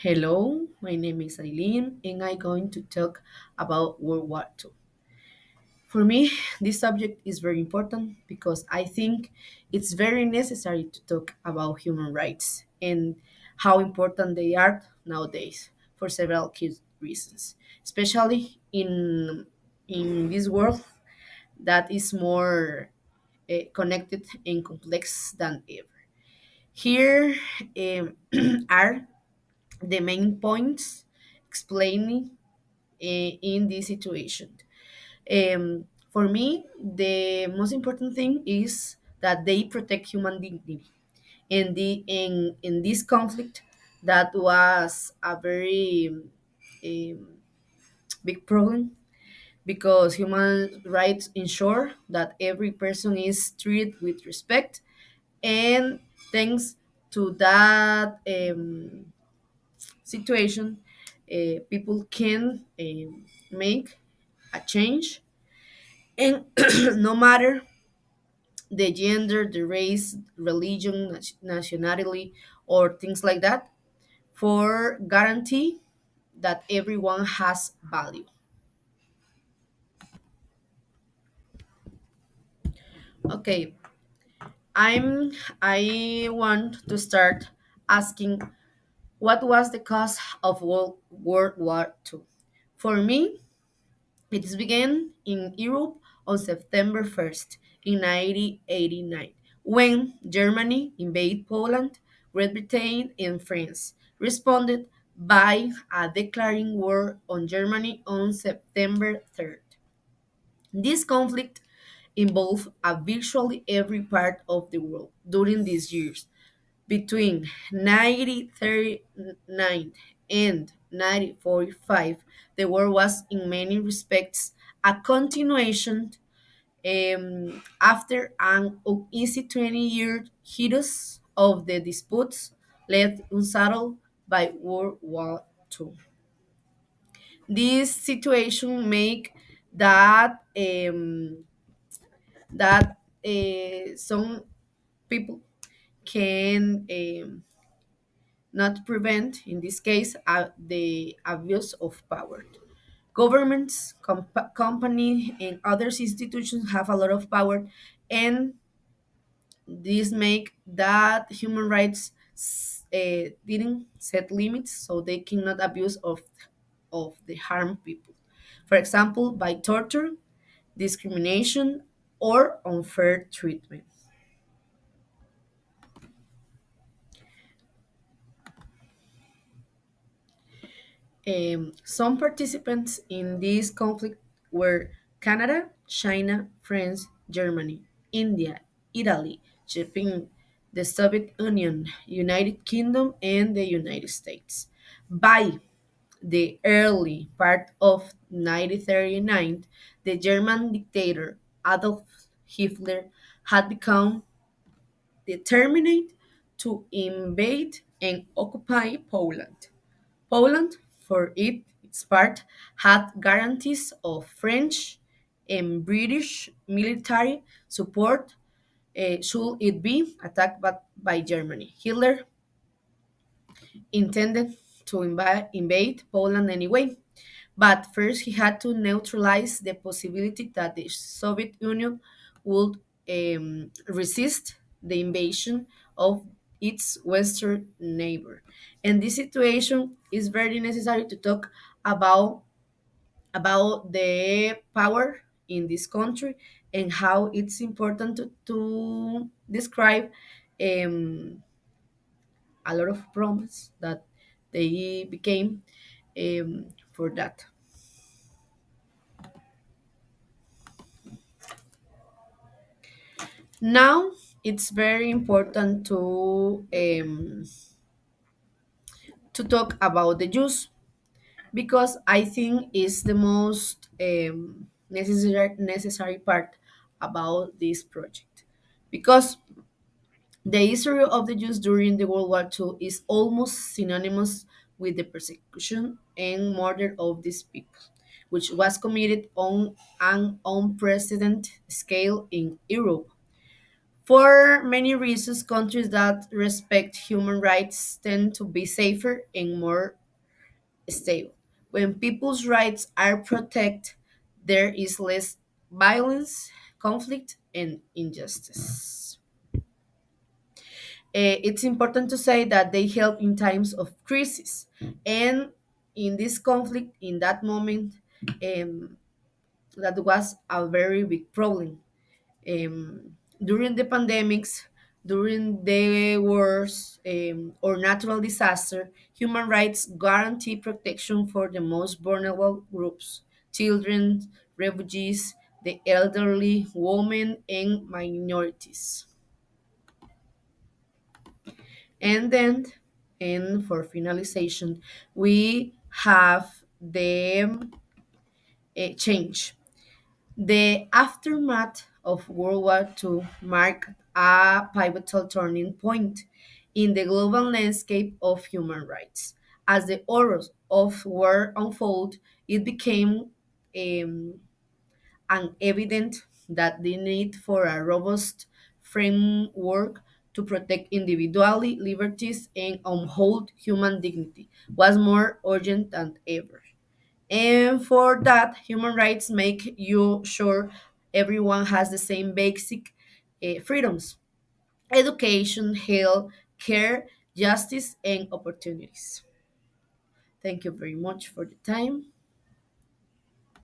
Hello, my name is Aylin, and I'm going to talk about World War II. For me, this subject is very important because I think it's very necessary to talk about human rights and how important they are nowadays for several key reasons, especially in this world that is more connected and complex than ever. Here are the main points explaining in this situation. For me, the most important thing is that they protect human dignity. And in this conflict, that was a very um, big problem because human rights ensure that every person is treated with respect, and thanks to that situation, people can make a change, and no matter the gender, the race, religion, nationality, or things like that, for guarantee that everyone has value. Okay, I want to start asking what was the cause of World War II. For me, it began in Europe on September 1st in 1989, when Germany invaded Poland. Great Britain and France responded by declaring war on Germany on September 3rd. This conflict involved virtually every part of the world during these years. Between 1939 and 1945, the war was in many respects a continuation after an uneasy 20-year hiatus of the disputes led unsettled by World War II. This situation make that some people can not prevent, in this case, the abuse of power. Governments, company, and other institutions have a lot of power, and this make that human rights didn't set limits, so they cannot abuse of the harm people. For example, by torture, discrimination, or unfair treatment. Some participants in this conflict were Canada, China, France, Germany, India, Italy, Japan, the Soviet Union, United Kingdom, and the United States. By the early part of 1939, the German dictator Adolf Hitler had become determined to invade and occupy Poland. Poland, for its part, had guarantees of French and British military support should it be attacked by Germany. Hitler intended to invade Poland anyway, but first he had to neutralize the possibility that the Soviet Union would resist the invasion of its western neighbor. And this situation is very necessary to talk about about the power in this country and how it's important to describe um, a lot of problems that they became for that. Now it's very important to talk about the Jews because I think it's the most necessary part about this project, because the history of the Jews during the World War II is almost synonymous with the persecution and murder of these people, which was committed on an unprecedented scale in Europe. For many reasons, countries that respect human rights tend to be safer and more stable. When people's rights are protected, there is less violence, conflict, and injustice. It's important to say that they help in times of crisis. And in this conflict, in that moment, um, that was a very big problem. During the pandemics, during the wars or natural disaster, human rights guarantee protection for the most vulnerable groups: children, refugees, the elderly, women, and minorities. And then, and for finalization, we have the change. The aftermath of World War II marked a pivotal turning point in the global landscape of human rights. As the horrors of war unfold, it became um, and evident that the need for a robust framework to protect individual liberties and uphold human dignity was more urgent than ever. And for that, human rights make you sure everyone has the same basic freedoms: education, health, care, justice, and opportunities. Thank you very much for the time.